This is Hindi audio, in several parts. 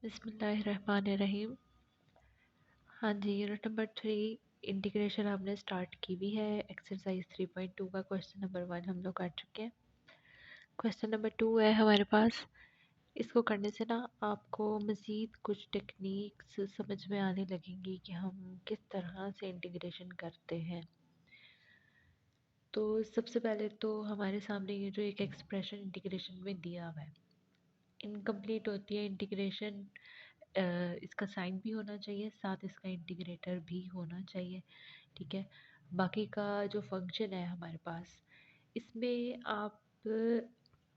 बिस्मिल्लाहिर्रहमानिर्रहीम। हाँ जी, यूनिट नंबर 3 इंटीग्रेशन हमने स्टार्ट की भी है। एक्सरसाइज 3.2 का क्वेश्चन नंबर 1 हम लोग कर चुके हैं। क्वेश्चन नंबर 2 है हमारे पास। इसको करने से ना आपको मज़ीद कुछ टेक्निक्स समझ में आने लगेंगी कि हम किस तरह से इंटीग्रेशन करते हैं। तो सबसे पहले तो हमारे सामने ये जो एक एक्सप्रेशन इंटीग्रेशन में दिया हुआ है, इनकम्प्लीट होती है इंटीग्रेशन। इसका साइन भी होना चाहिए, साथ इसका इंटीग्रेटर भी होना चाहिए। ठीक है। बाकी का जो फंक्शन है हमारे पास, इसमें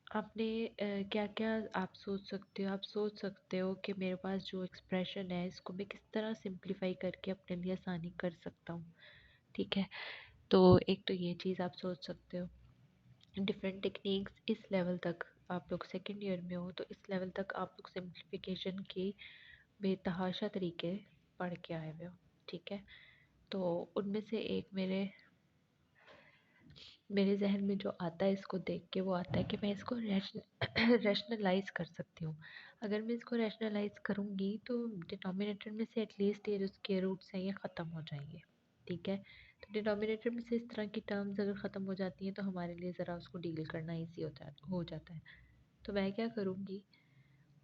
आपने क्या क्या आप सोच सकते हो। आप सोच सकते हो कि मेरे पास जो एक्सप्रेशन है इसको मैं किस तरह सिंप्लीफाई करके अपने लिए आसानी कर सकता हूँ। ठीक है। तो एक तो ये चीज़ आप सोच सकते हो। डिफरेंट टेक्निक्स इस लेवल तक, आप लोग सेकेंड ईयर में हो तो इस लेवल तक आप लोग सिंप्लीफिकेशन की बेतहाशा तरीके पढ़ के आए हुए हो। ठीक है। तो उनमें से एक मेरे मेरे जहन में जो आता है इसको देख के, वो आता है कि मैं इसको रैशनलाइज कर सकती हूँ। अगर मैं इसको रैशनलाइज करूँगी तो डिनोमिनेटर में से एटलीस्ट ये जो स्क्वायर रूट्स हैं ये ख़त्म हो जाएंगे। ठीक है। तो डिनोमिनेटर में से इस तरह की टर्म्स अगर ख़त्म हो जाती हैं तो हमारे लिए ज़रा उसको डील करना ईजी हो जाता है। तो मैं क्या करूँगी,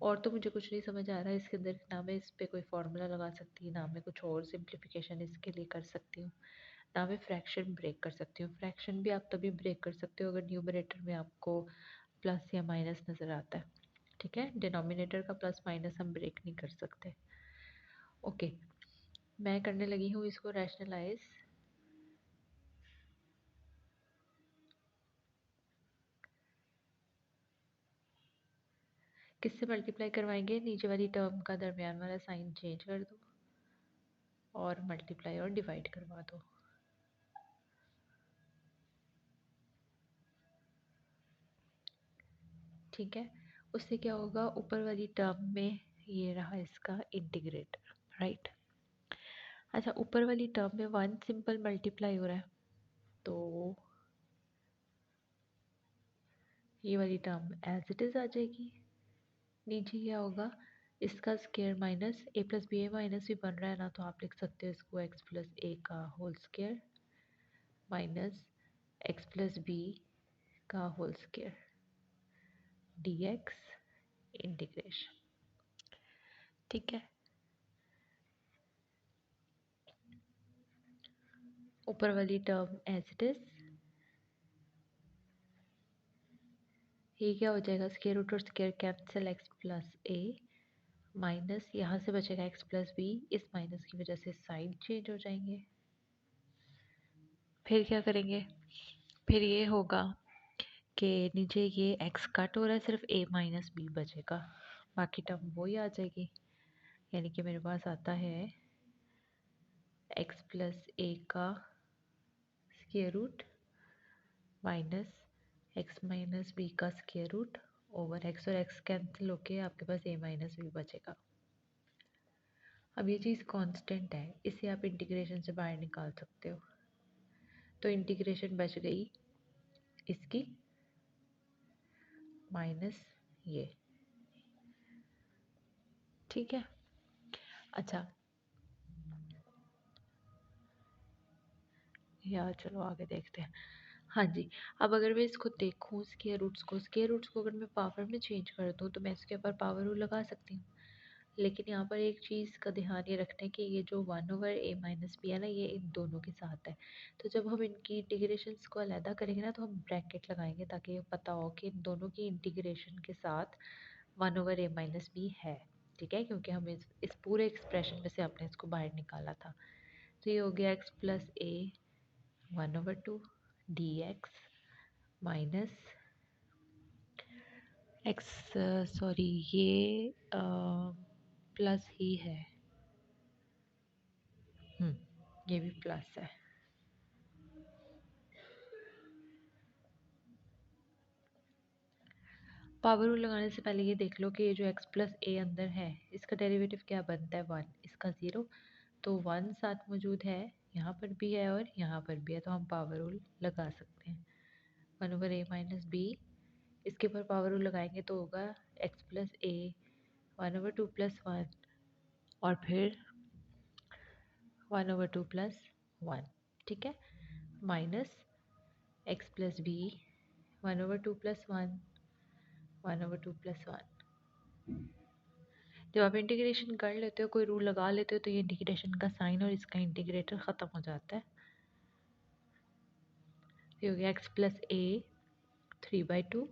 और तो मुझे कुछ नहीं समझ आ रहा है इसके अंदर, ना मैं इस पे कोई फार्मूला लगा सकती, ना मैं कुछ और सिंप्लीफिकेशन इसके लिए कर सकती हूँ, ना मैं फ्रैक्शन ब्रेक कर सकती हूँ। फ्रैक्शन भी आप तभी ब्रेक कर सकते हो अगर न्यूमरेटर में आपको प्लस या माइनस नज़र आता है। ठीक है। डिनोमिनेटर का प्लस माइनस हम ब्रेक नहीं कर सकते। ओके। मैं करने लगी हूँ इसको रैशनलाइज। किससे मल्टीप्लाई करवाएंगे, नीचे वाली टर्म का दरमियान वाला साइन चेंज कर दो और मल्टीप्लाई और डिवाइड करवा दो। ठीक है। उससे क्या होगा, ऊपर वाली टर्म में ये रहा इसका इंटीग्रेटर, राइट। अच्छा, ऊपर वाली टर्म में वन सिंपल मल्टीप्लाई हो रहा है तो ये वाली टर्म एज इट इज़ आ जाएगी। नीचे क्या होगा, इसका स्क्वायर माइनस ए प्लस बी, ए माइनस भी बन रहा है ना, तो आप लिख सकते हो इसको एक्स प्लस ए का whole square minus x plus b का whole square d x integration. ठीक है। ऊपर वाली टर्म एज इट इज़, ये क्या हो जाएगा, स्क्वायर रूट और स्क्वायर कैंसिल, एक्स प्लस ए माइनस यहाँ से बचेगा एक्स प्लस बी, इस माइनस की वजह से साइन चेंज हो जाएंगे। फिर क्या करेंगे, फिर ये होगा कि नीचे ये एक्स कट हो रहा है, सिर्फ ए माइनस बी बचेगा, बाकी टर्म वही आ जाएगी। यानी कि मेरे पास आता है एक्स प्लस ए का square root minus x minus b का स्क्वायर रूट ओवर एक्स, और एक्स कैंसिल होके आपके पास ए माइनस बी बचेगा। अब ये चीज़ कांस्टेंट है, इसे आप इंटीग्रेशन से बाहर निकाल सकते हो। तो इंटीग्रेशन बच गई इसकी माइनस ये। ठीक है। अच्छा, यार चलो आगे देखते हैं। हाँ जी। अब अगर मैं इसको देखूँ स्क्वायर रूट्स को अगर मैं पावर में चेंज कर दूँ तो मैं इसके ऊपर पावर रूल लगा सकती हूँ। लेकिन यहाँ पर एक चीज़ का ध्यान ये रखना है कि ये जो वन ओवर ए माइनस बी है ना, ये इन दोनों के साथ है। तो जब हम इनकी इंटीग्रेशंस को अलहदा करेंगे ना, तो हम ब्रैकेट लगाएंगे ताकि ये पता हो कि इन दोनों की इंटीग्रेशन के साथ वन ओवर ए माइनस बी है। ठीक है। क्योंकि हम इस पूरे एक्सप्रेशन में से आपने इसको बाहर निकाला था। तो ये हो गया x plus a one over two d x minus x, sorry ये प्लस ही है। ये भी प्लस है। पावर रूल लगाने से पहले ये देख लो कि ये जो एक्स प्लस ए अंदर है इसका डेरिवेटिव क्या बनता है, वन, इसका ज़ीरो। तो वन साथ मौजूद है, यहाँ पर भी है और यहाँ पर भी है, तो हम पावर रूल लगा सकते हैं। वन ओवर ए माइनस बी, इसके ऊपर पावर रूल लगाएंगे तो होगा एक्स प्लस ए 1/2 + 1 और फिर 1/2 + 1, ठीक है, माइनस x + b 1/2 + 1 1/2 + 1। जब आप इंटीग्रेशन कर लेते हो, कोई रूल लगा लेते हो, तो ये इंटीग्रेशन का साइन और इसका इंटीग्रेटर ख़त्म हो जाता है। ये हो गया x + a 3/2,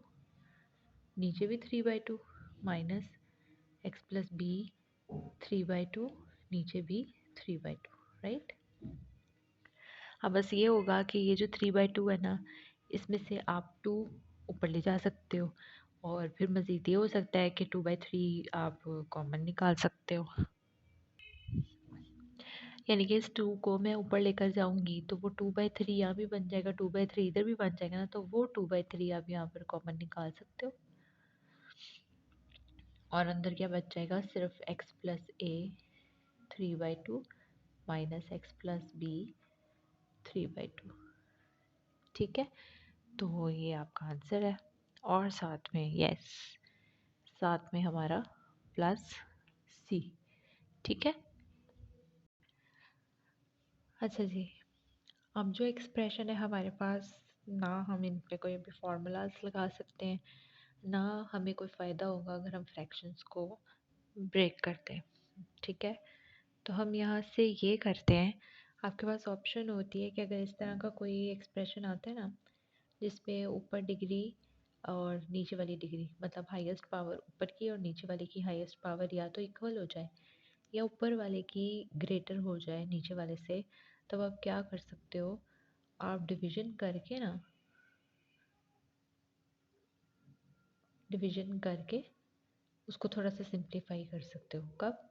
नीचे भी 3/2, माइनस x + b 3/2, नीचे भी 3/2, राइट। अब बस ये होगा कि ये जो 3/2 है ना, इसमें से आप 2 ऊपर ले जा सकते हो, और फिर मज़ीद ये हो सकता है कि 2/3 आप कॉमन निकाल सकते हो, यानी कि इस 2 को मैं ऊपर लेकर जाऊंगी तो वो 2/3 यहाँ भी बन जाएगा, 2/3 इधर भी बन जाएगा ना, तो वो 2/3 आप यहाँ पर कॉमन निकाल सकते हो, और अंदर क्या बच जाएगा, सिर्फ x + a 3/2 minus x + b 3/2, ठीक है। तो ये आपका आंसर है, और साथ में यस, साथ में हमारा प्लस सी, ठीक है। अच्छा जी, अब जो एक्सप्रेशन है हमारे पास, ना हम इन पे कोई भी फार्मूलाज लगा सकते हैं, ना हमें कोई फ़ायदा होगा अगर हम फ्रैक्शंस को ब्रेक करते हैं, ठीक है। तो हम यहाँ से ये करते हैं, आपके पास ऑप्शन होती है कि अगर इस तरह का कोई एक्सप्रेशन आता है ना, जिसमें ऊपर डिग्री और नीचे वाली डिग्री, मतलब हाईएस्ट पावर ऊपर की और नीचे वाले की हाईएस्ट पावर या तो इक्वल हो जाए या ऊपर वाले की ग्रेटर हो जाए नीचे वाले से, तब आप क्या कर सकते हो, आप डिवीजन करके ना, डिवीजन करके उसको थोड़ा सा सिंप्लीफाई कर सकते हो। कब?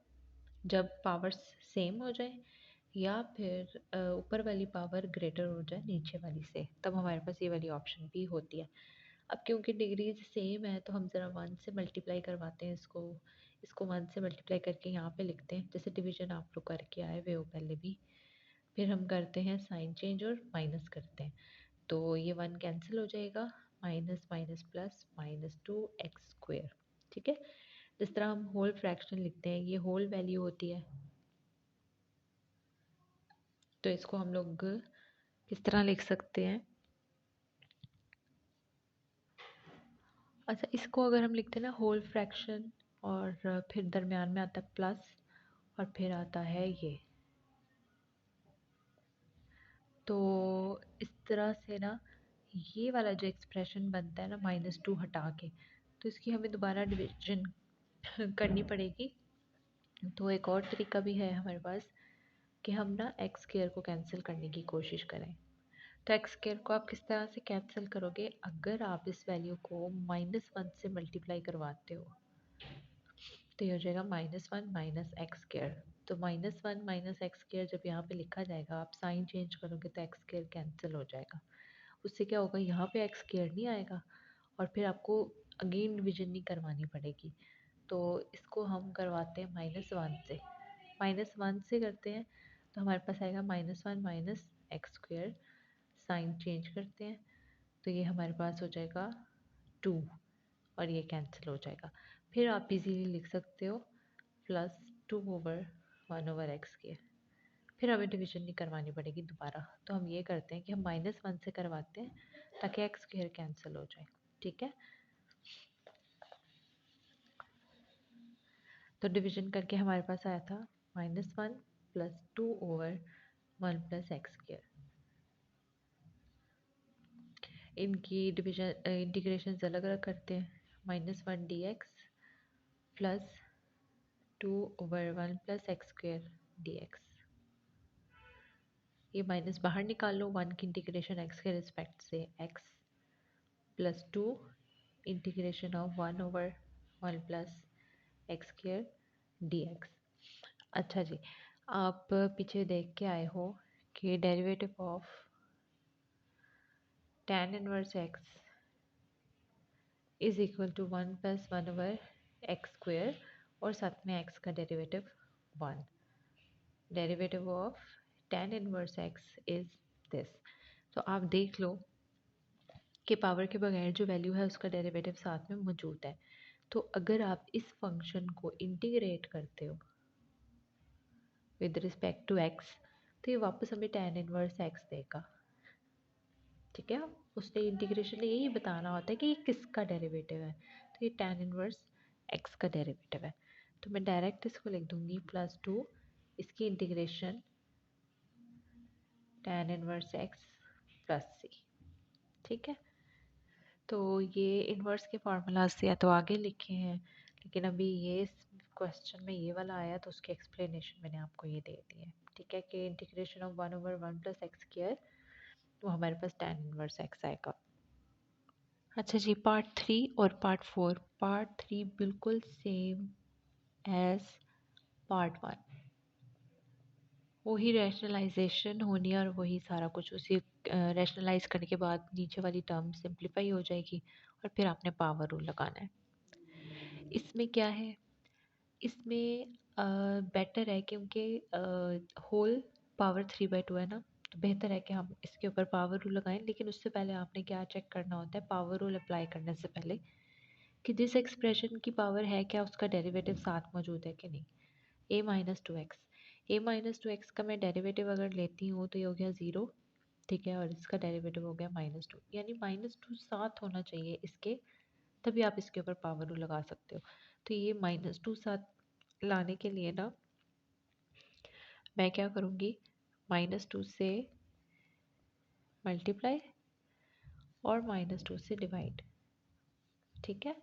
जब पावर्स सेम हो जाए या फिर ऊपर वाली पावर ग्रेटर हो जाए नीचे वाली से, तब हमारे पास ये वाली ऑप्शन भी होती है। अब क्योंकि डिग्रीज सेम है तो हम ज़रा 1 से मल्टीप्लाई करवाते हैं इसको, इसको 1 से मल्टीप्लाई करके यहाँ पे लिखते हैं, जैसे डिवीजन आप लोग करके आए हुए हो पहले भी। फिर हम करते हैं साइन चेंज और माइनस करते हैं, तो ये 1 कैंसिल हो जाएगा, माइनस माइनस प्लस -2x², ठीक है। जिस तरह हम होल फ्रैक्शन लिखते हैं, ये होल वैल्यू होती है, तो इसको हम लोग किस तरह लिख सकते हैं, अच्छा इसको अगर हम लिखते हैं ना होल फ्रैक्शन, और फिर दरमियान में आता है प्लस, और फिर आता है ये, तो इस तरह से ना ये वाला जो एक्सप्रेशन बनता है ना -2 हटा के, तो इसकी हमें दोबारा डिवीजन करनी पड़ेगी। तो एक और तरीका भी है हमारे पास कि हम ना x² को कैंसिल करने की कोशिश करें। तो x² को आप किस तरह से कैंसिल करोगे, अगर आप इस वैल्यू को -1 से मल्टीप्लाई करवाते हो तो ये हो जाएगा -1 - x²। तो -1 - x² जब यहाँ पे लिखा जाएगा, आप साइन चेंज करोगे तो x² कैंसिल हो जाएगा, उससे क्या होगा, यहाँ पे x² नहीं आएगा, और फिर आपको अगेन डिवीजन नहीं करवानी पड़ेगी। तो इसको हम करवाते हैं -1 से, -1 से करते हैं तो हमारे पास आएगा -1 - x², साइन चेंज करते हैं तो ये हमारे पास हो जाएगा 2, और ये कैंसिल हो जाएगा। फिर आप इजीली लिख सकते हो +2/1/x², फिर हमें डिवीजन नहीं करवानी पड़ेगी दोबारा। तो हम ये करते हैं कि हम -1 से करवाते हैं ताकि x² कैंसिल हो जाए, ठीक है। तो डिवीजन करके हमारे पास आया था -1 + 2/1 + x²। इनकी डिवीजन इंटीग्रेशन अलग अलग करते हैं, -1 dx प्लस 2/1 + x² dx, ये माइनस बाहर निकाल लो, 1 की इंटीग्रेशन x के रिस्पेक्ट से x +2 integration of 1/1 + x² dx। अच्छा जी, आप पीछे देख के आए हो कि derivative of tan inverse x is equal to 1 + 1/x², और साथ में x का derivative 1। Derivative of tan inverse x is this. तो आप देख लो कि पावर के बगैर जो वैल्यू है उसका डेरिवेटिव साथ में मौजूद है, तो अगर आप इस फंक्शन को इंटीग्रेट करते हो विद रिस्पेक्ट टू एक्स तो ये वापस हमें tan इनवर्स एक्स देगा। ठीक है, उसने इंटीग्रेशन में यही बताना होता है कि ये किसका डेरिवेटिव है, तो ये tan इनवर्स एक्स का डेरिवेटिव है। तो मैं डायरेक्ट इसको लिख दूंगी +2 इसकी integration tan inverse x plus c. ठीक है, तो ये इन्वर्स के फार्मूलाज से या तो आगे लिखे हैं, लेकिन अभी ये क्वेश्चन में ये वाला आया तो उसकी एक्सप्लेनेशन मैंने आपको ये दे दी है। ठीक है, कि इंटीग्रेशन ऑफ 1/1 + x² वो हमारे पास tan इनवर्स x आएगा। अच्छा जी, पार्ट 3 और पार्ट 4। पार्ट 3 बिल्कुल सेम एज पार्ट 1, वही रैशनलाइजेशन होनी है और वही सारा कुछ उसी रैशनलाइज करने के बाद नीचे वाली टर्म सिंप्लीफाई हो जाएगी और फिर आपने पावर रूल लगाना है। इसमें क्या है, इसमें बेटर है क्योंकि होल पावर 3/2 है ना, तो बेहतर है कि हम इसके ऊपर पावर रूल लगाएं। लेकिन उससे पहले आपने क्या चेक करना होता है पावर रूल अप्लाई करने से पहले, कि जिस एक्सप्रेशन की पावर है क्या उसका डेरिवेटिव साथ मौजूद है कि नहीं। a-2x का मैं डेरिवेटिव अगर लेती हूँ तो ये हो गया 0। ठीक है, और इसका डेरिवेटिव हो गया -2, यानी -2 साथ होना चाहिए इसके, तभी आप इसके ऊपर पावर रूल लगा सकते हो। तो ये -2 साथ लाने के लिए ना मैं क्या करूँगी, -2 से मल्टीप्लाई और -2 से डिवाइड। ठीक है,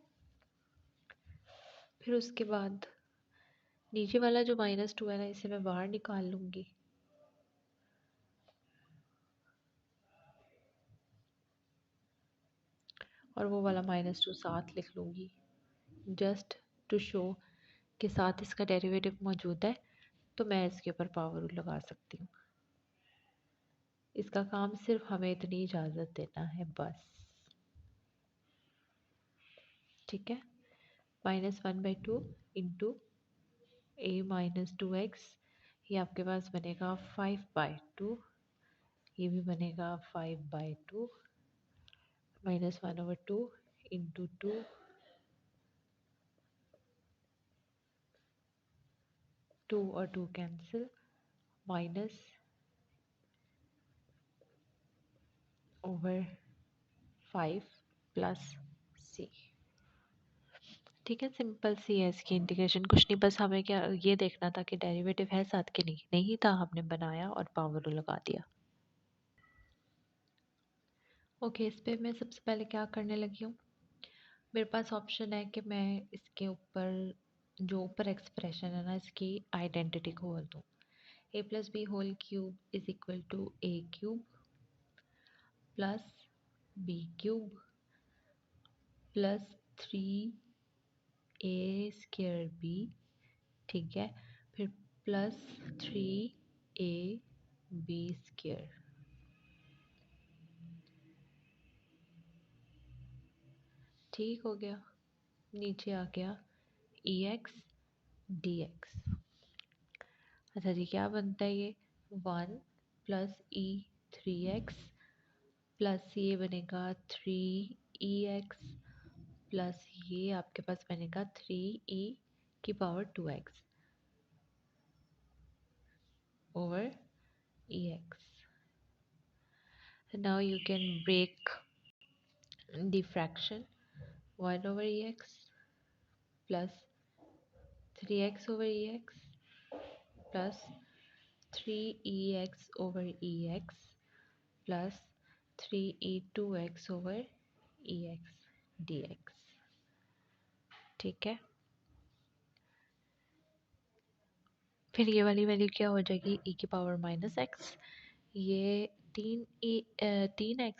फिर उसके बाद नीचे वाला जो -2 है ना इसे मैं बाहर निकाल लूँगी, और वो वाला -2 साथ लिख लूँगी, जस्ट टू शो के साथ इसका डेरिवेटिव मौजूद है तो मैं इसके ऊपर पावर रूल लगा सकती हूँ। इसका काम सिर्फ हमें इतनी इजाज़त देना है बस। ठीक है, -1/2 इंटू a-2x, ये आपके पास बनेगा 5/2, ये भी बनेगा 5/2, -1/2 इंटू 2, 2 और 2 कैंसिल, -/5 प्लस c। ठीक है, सिंपल सी है इसकी इंटीग्रेशन, कुछ नहीं, बस हमें क्या ये देखना था कि डेरिवेटिव है साथ के नहीं, नहीं था हमने बनाया और पावर रूल लगा दिया। ओके, इस पे मैं सबसे पहले क्या करने लगी हूँ, मेरे पास ऑप्शन है कि मैं इसके ऊपर जो ऊपर एक्सप्रेशन है ना इसकी आइडेंटिटी खोल दूँ। a+b² is equal to a³ plus b³ plus 3a² b। ठीक है, फिर प्लस 3ab²। ठीक हो गया, नीचे आ गया ex dx। अच्छा जी, क्या बनता है ये 1 प्लस e3x प्लस ये बनेगा 3ex प्लस ये आपके पास बनेगा 3e⁻²x over ex। Now you can break the fraction 1 over ex plus 3x over ex plus 3ex over ex plus 3e2x over ex dx। ठीक है, फिर ये वाली वैल्यू क्या हो जाएगी e⁻−x, ये 3x,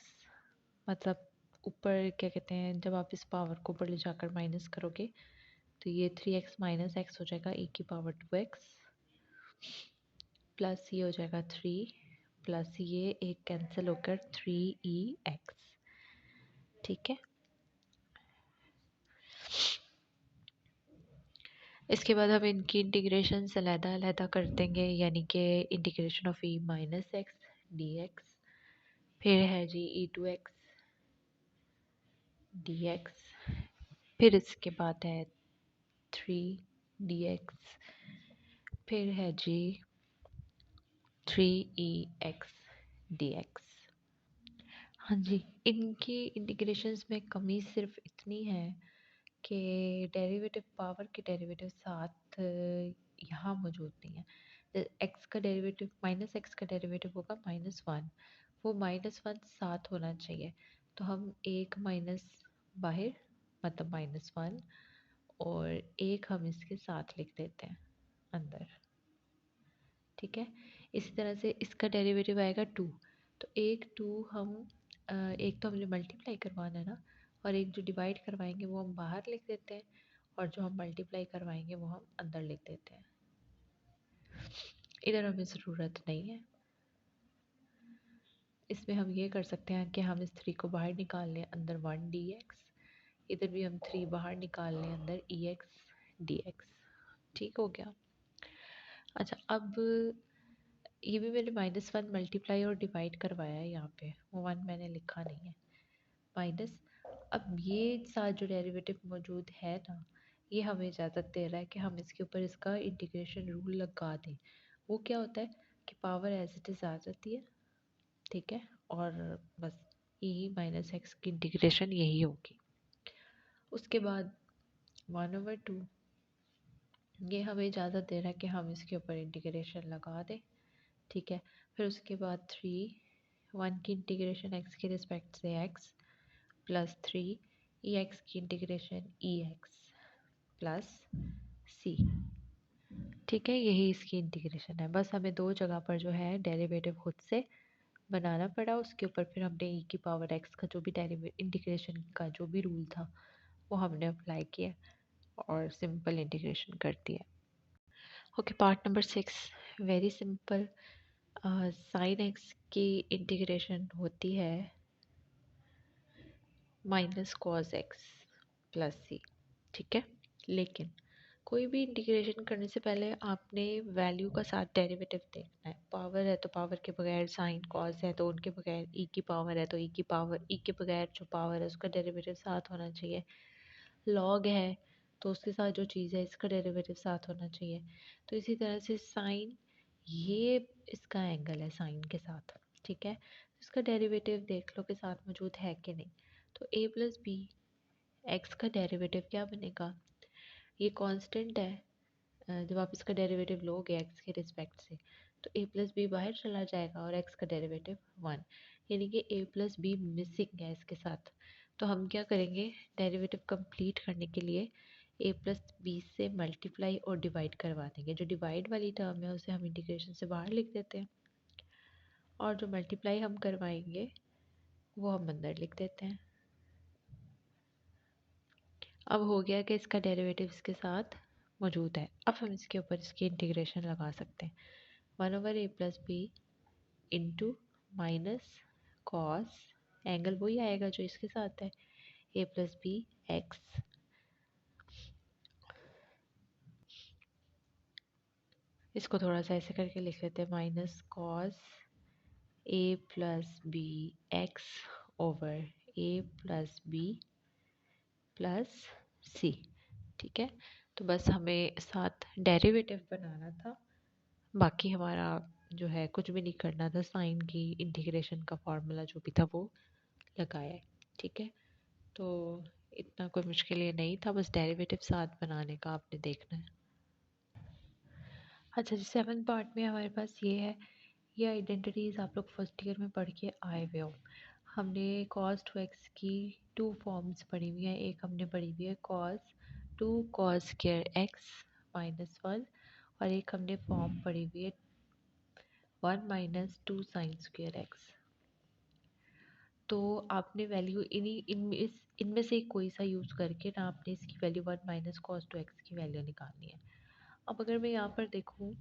मतलब ऊपर क्या कहते हैं जब आप इस पावर को ऊपर ले जाकर माइनस करोगे तो ये 3x - x हो जाएगा e⁻²x प्लस ये हो जाएगा 3 प्लस ये एक कैंसिल होकर 3ex। ठीक है, इसके बाद हम इनकी इंटीग्रेशन अलग-अलग कर देंगे, यानी कि इंटीग्रेशन ऑफ e−x dx, फिर है जी e2x dx, फिर इसके बाद है 3 dx, फिर है जी 3 एक्स डी एक्स। हाँ जी, इनकी इंटीग्रेशंस में कमी सिर्फ इतनी है कि डेरिवेटिव, पावर के डेरिवेटिव साथ यहाँ मौजूद नहीं है। एक्स का डेरिवेटिव, माइनस एक्स का डेरिवेटिव होगा -1, वो -1 साथ होना चाहिए। तो हम एक माइनस बाहर, मतलब -1, और एक हम इसके साथ लिख देते हैं अंदर। ठीक है, इसी तरह से इसका डेरिवेटिव आएगा 2। तो एक 2 हम एक तो हमने मल्टीप्लाई करवाना है ना, और एक जो डिवाइड करवाएंगे वो हम बाहर लिख देते हैं, और जो हम मल्टीप्लाई करवाएंगे वो हम अंदर लिख देते हैं। इधर हमें ज़रूरत नहीं है। इसमें हम ये कर सकते हैं कि हम इस 3 को बाहर निकाल लें, अंदर 1 dx, इधर भी हम 3 बाहर निकाल लें, अंदर ex dx। ठीक हो गया। अच्छा, अब ये भी मैंने -1 मल्टीप्लाई और डिवाइड करवाया है, यहाँ पे वो 1 मैंने लिखा नहीं है, माइनस। अब ये साथ जो डेरिवेटिव मौजूद है ना, ये हमें इजाज़त दे रहा है कि हम इसके ऊपर इसका इंटीग्रेशन रूल लगा दें। वो क्या होता है कि पावर एज इट इज़ आ जाती है, ठीक है, और बस यही -x की इंटीग्रेशन यही होगी। उसके बाद 1/2, ये हमें इजाज़त दे रहा है कि हम इसके ऊपर इंटीग्रेशन लगा दें, ठीक है। फिर उसके बाद 1 की इंटीग्रेशन x के रिस्पेक्ट से x, प्लस 3 ex की इंटीग्रेशन ex प्लस c। ठीक है, यही इसकी इंटीग्रेशन है। बस हमें दो जगह पर जो है डेरिवेटिव खुद से बनाना पड़ा, उसके ऊपर फिर हमने e की पावर x का जो भी इंटीग्रेशन का जो भी रूल था वो हमने अप्लाई किया और सिंपल इंटीग्रेशन कर दिया। Okay, part number 6, very simple. Sine x की इंटीग्रेशन होती है -cos x प्लस c, ठीक है। लेकिन कोई भी इंटीग्रेशन करने से पहले आपने वैल्यू का साथ डेरिवेटिव देखना है। पावर है तो पावर के बगैर साइन, कॉस है तो उनके बगैर, ई की पावर है तो ई की पावर, ई के बगैर जो पावर है उसका डेरिवेटिव साथ होना चाहिए। लॉग है तो उसके साथ जो चीज़ है इसका डेरिवेटिव साथ होना चाहिए। तो इसी तरह से साइन, ये इसका एंगल है साइन के साथ, ठीक है। इसका डेरिवेटिव देख लो कि साथ मौजूद है कि नहीं। तो a प्लस बी, एक्स का डेरिवेटिव क्या बनेगा, ये कांस्टेंट है। जब आप इसका डेरिवेटिव लोगे एक्स के रिस्पेक्ट से, तो a प्लस बी बाहर चला जाएगा और x का डेरिवेटिव 1, यानी कि a प्लस बी मिसिंग है इसके साथ। तो हम क्या करेंगे, डेरिवेटिव कंप्लीट करने के लिए a प्लस बी से मल्टीप्लाई और डिवाइड करवा देंगे। जो डिवाइड वाली टर्म है उसे हम इंटीग्रेशन से बाहर लिख देते हैं, और जो मल्टीप्लाई हम करवाएंगे वो हम अंदर लिख देते हैं। अब हो गया कि इसका डेरिवेटिव इसके साथ मौजूद है। अब हम इसके ऊपर इसकी इंटीग्रेशन लगा सकते हैं। 1/a plus b into minus cos, angle वही आएगा जो इसके साथ है, a प्लस बी एक्स, इसको थोड़ा सा ऐसे करके लिख लेते हैं, minus cos a plus b x over a plus b plus c, ठीक है। तो बस हमें साथ डेरिवेटिव बनाना था, बाकी हमारा जो है कुछ भी नहीं करना था। साइन की इंटीग्रेशन का फॉर्मूला जो भी था वो लगाया है, ठीक है। तो इतना कोई मुश्किल ये नहीं था, बस डेरिवेटिव साथ बनाने का आपने देखना है। अच्छा जी, 7th पार्ट में हमारे पास ये है, ये आइडेंटिटीज़ आप लोग फर्स्ट ईयर में पढ़ के आए हुए हो। हमने cos 2x की 2 फॉर्म्स पढ़ी हुई हैं। एक हमने पढ़ी हुई है cos 2 cos स्क्वायर x -1, और एक हमने फॉर्म पढ़ी हुई है 1 माइनस 2 साइन स्क्वायर x। तो आपने वैल्यू इनमें से कोई सा यूज़ करके ना आपने इसकी वैल्यू 1 माइनस कॉस 2x की वैल्यू निकालनी है। अब अगर मैं यहाँ पर देखूँ,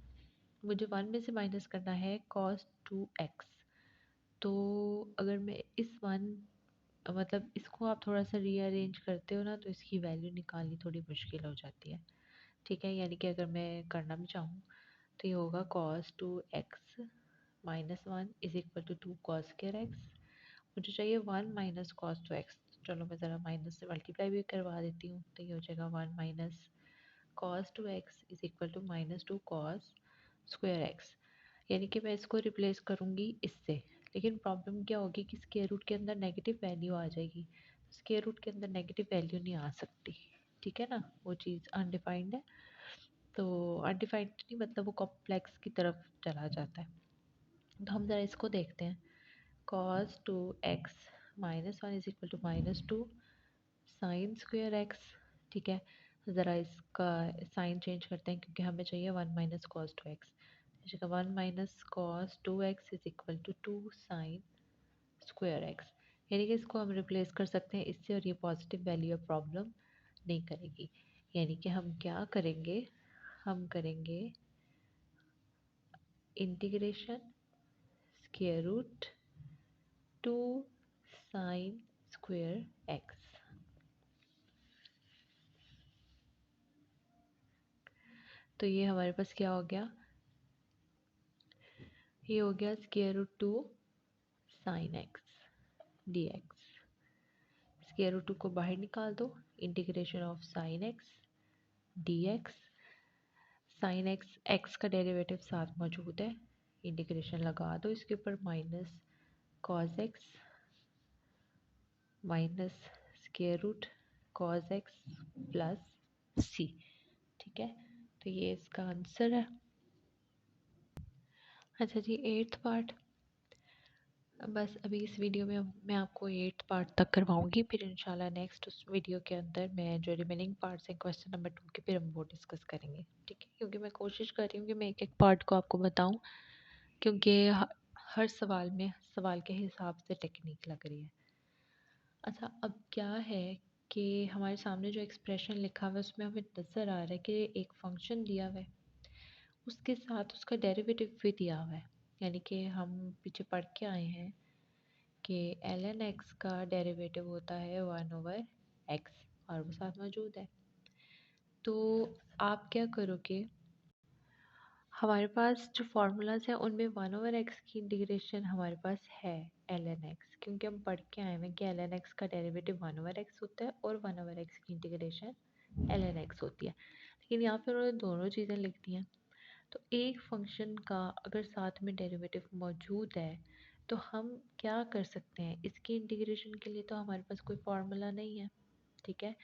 मुझे 1 में से माइनस करना है cos 2x। तो अगर मैं इस 1, मतलब इसको आप थोड़ा सा रीअरेंज करते हो ना, तो इसकी वैल्यू निकालनी थोड़ी मुश्किल हो जाती है, ठीक है। यानी कि अगर मैं करना भी चाहूँ तो ये होगा cos 2x -1 is equal to 2 cos square x। मुझे चाहिए 1 माइनस कॉस 2x, चलो मैं ज़रा माइनस से मल्टीप्लाई भी करवा देती हूँ, तो ये हो जाएगा 1 minus cos 2x is equal to minus 2 cos square x. यानी कि मैं इसको रिप्लेस करूँगी इससे, लेकिन प्रॉब्लम क्या होगी कि स्क्वायर रूट के अंदर नेगेटिव वैल्यू आ जाएगी। स्क्वायर रूट के अंदर नेगेटिव वैल्यू नहीं आ सकती, ठीक है ना, वो चीज़ अनडिफाइंड है। तो अनडिफाइंड नहीं मतलब वो कॉम्प्लेक्स की तरफ चला जाता है। तो हम ज़रा इसको देखते हैं। cos 2x minus one is equal to minus two sine square x, ठीक है। ज़रा इसका साइन चेंज करते हैं क्योंकि हमें चाहिए 1 minus cos 2x। 1 minus cos 2x is equal to 2 sine square x. यानी कि इसको हम रिप्लेस कर सकते हैं इससे, और ये पॉजिटिव वैल्यू ऑफ प्रॉब्लम नहीं करेगी। यानी कि हम क्या करेंगे, हम करेंगे integration square root 2 sine square x. तो ये हमारे पास क्या हो गया, ये हो गया square root 2 sine x d x. Square root 2 को बाहर निकाल दो, integration of sine x d x. Sine x, x का डेरिवेटिव साथ मौजूद है, इंटीग्रेशन लगा दो इसके ऊपर, minus cos x minus square root cos x plus c, ठीक है। तो ये इसका आंसर है। अच्छा जी, एट्थ पार्ट, बस अभी इस वीडियो में मैं आपको एट्थ पार्ट तक करवाऊंगी, फिर इंशाल्लाह नेक्स्ट उस वीडियो के अंदर मैं जो रिमेनिंग पार्ट्स हैं क्वेश्चन नंबर 2 के, फिर हम वो डिस्कस करेंगे, ठीक है। क्योंकि मैं कोशिश कर रही हूँ कि मैं एक एक पार्ट को आपको बताऊँ, क्योंकि हर सवाल में सवाल के हिसाब से टेक्निक लग रही है। अच्छा, अब क्या है कि हमारे सामने जो एक्सप्रेशन लिखा हुआ है उसमें हमें नज़र आ रहा है कि एक फंक्शन दिया हुआ है, उसके साथ उसका डेरिवेटिव भी दिया हुआ है। यानी कि हम पीछे पढ़ के आए हैं कि ln x का डेरिवेटिव होता है 1/x, और वो साथ मौजूद है। तो आप क्या करोगे, हमारे पास जो फार्मूलाज हैं उनमें 1/x की इंटीग्रेशन हमारे पास है ln x, क्योंकि हम पढ़ के आए हैं कि ln x का डेरिवेटिव 1/x होता है और 1/x की इंटीग्रेशन ln x होती है। लेकिन यहाँ पर उन्होंने दोनों चीज़ें लिख दी हैं। तो एक फंक्शन का अगर साथ में डेरिवेटिव मौजूद है तो हम क्या कर सकते हैं, इसकी इंटीग्रेशन के लिए तो हमारे पास कोई फार्मूला नहीं है, ठीक है।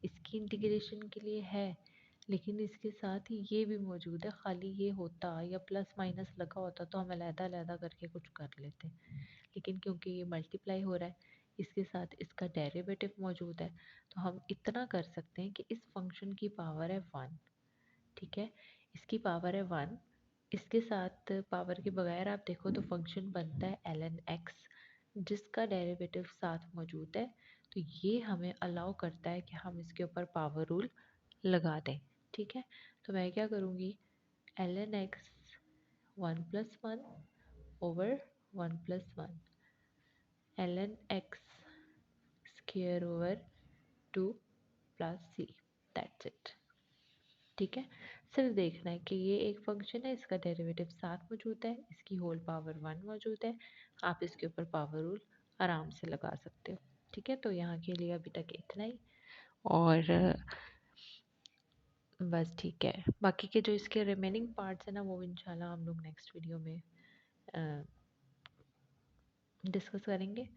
इसकी इंटीग्रेशन के लिए है, लेकिन इसके साथ ही ये भी मौजूद है। खाली ये होता या प्लस माइनस लगा होता तो हम अलहदा-अलहदा करके कुछ कर लेते, लेकिन क्योंकि ये मल्टीप्लाई हो रहा है, इसके साथ इसका डेरिवेटिव मौजूद है, तो हम इतना कर सकते हैं कि इस फंक्शन की पावर है 1, ठीक है। इसकी पावर है 1, इसके साथ पावर के बगैर आप देखो तो फंक्शन बनता है ln x, जिसका डेरिवेटिव साथ मौजूद है। तो ये हमें अलाउ करता है कि हम इसके ऊपर पावर रूल लगा दें, ठीक है। तो मैं क्या करूँगी, ln x 1+1 over 1+1 ln x square over 2 plus c, that's it, ठीक है। सिर्फ देखना है कि ये एक फंक्शन है, इसका डेरिवेटिव साथ मौजूद है, इसकी होल पावर 1 मौजूद है, आप इसके ऊपर पावर रूल आराम से लगा सकते हो, ठीक है। तो यहाँ के लिए अभी तक इतना ही, और बस ठीक है। बाकी के जो इसके रिमेनिंग पार्ट्स हैं ना, वो इंशाल्लाह हम लोग नेक्स्ट वीडियो में डिस्कस करेंगे।